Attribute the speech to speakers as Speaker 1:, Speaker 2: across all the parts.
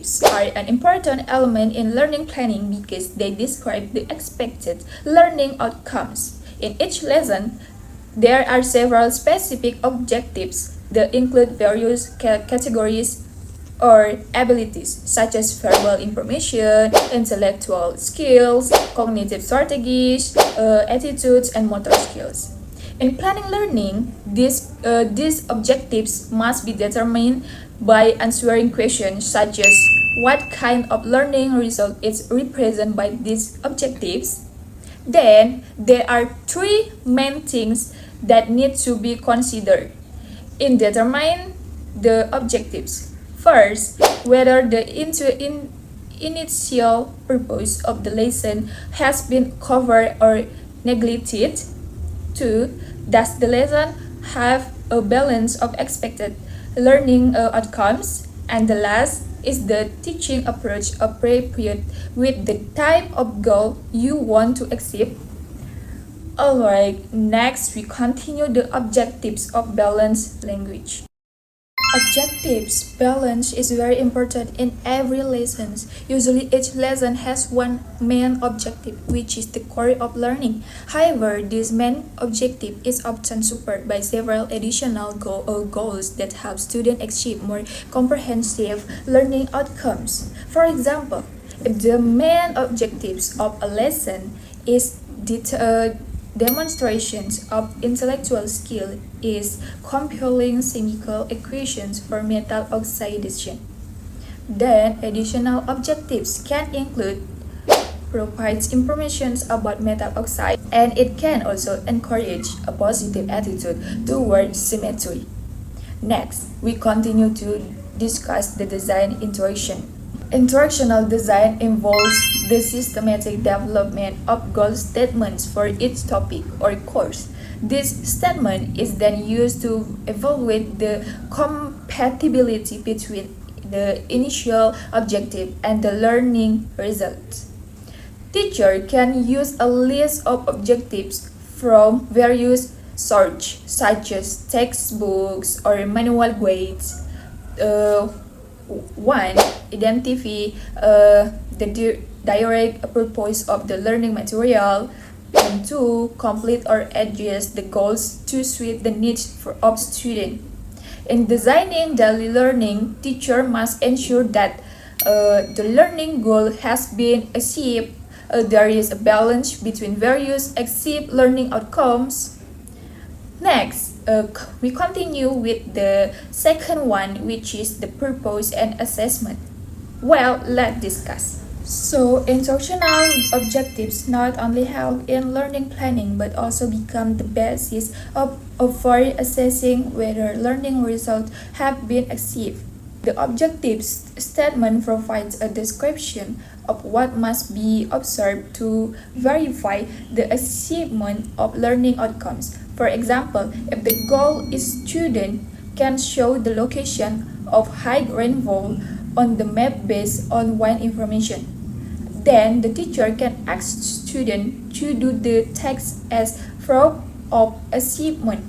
Speaker 1: objectives are an important element in learning planning because they describe the expected learning outcomes. In each lesson, there are several specific objectives that include various categories or abilities such as verbal information, intellectual skills, cognitive strategies, attitudes, and motor skills. In planning learning, these objectives must be determined by answering questions such as what kind of learning result is represented by these objectives. Then, there are three main things that need to be considered in determining the objectives. First, whether the initial purpose of the lesson has been covered or neglected. Two, does the lesson have a balance of expected learning outcomes? And the last, is the teaching approach appropriate with the type of goal you want to achieve? Alright, next we continue the objectives of balanced language. Objectives balance is very important in every lesson. Usually each lesson has one main objective, which is the core of learning. However, this main objective is often supported by several additional goals that help students achieve more comprehensive learning outcomes. For example, if the main objectives of a lesson is demonstrations of intellectual skill is compiling chemical equations for metal oxidation. Then additional objectives can include provides information about metal oxide, and it can also encourage a positive attitude towards symmetry. Next, we continue to discuss the design interaction. Instructional design involves the systematic development of goal statements for each topic or course. This statement is then used to evaluate the compatibility between the initial objective and the learning results. Teacher can use a list of objectives from various sources such as textbooks or manual guides. One, identify the direct purpose of the learning material, and two, complete or adjust the goals to suit the needs of students. In designing daily learning, teacher must ensure that the learning goal has been achieved. There is a balance between various achieved learning outcomes. Next, we continue with the second one, which is the purpose and assessment. Well, let's discuss. So, instructional objectives not only help in learning planning but also become the basis for assessing whether learning results have been achieved. The objective statement provides a description of what must be observed to verify the achievement of learning outcomes. For example, if the goal is student can show the location of high rainfall on the map based on one information, then the teacher can ask student to do the text as proof of achievement.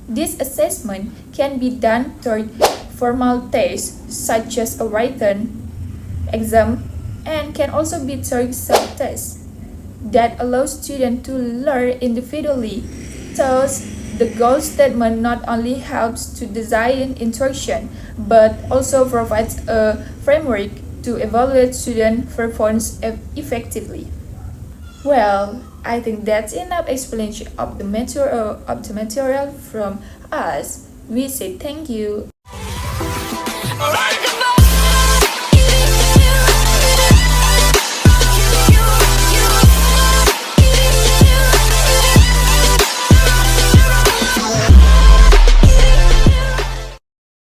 Speaker 1: This assessment can be done through formal tests such as a written exam and can also be through self-tests that allow students to learn individually. Thus, the goal statement not only helps to design instruction but also provides a framework to evaluate student performance effectively. Well, I think that's enough explanation of the material from us. We say thank you.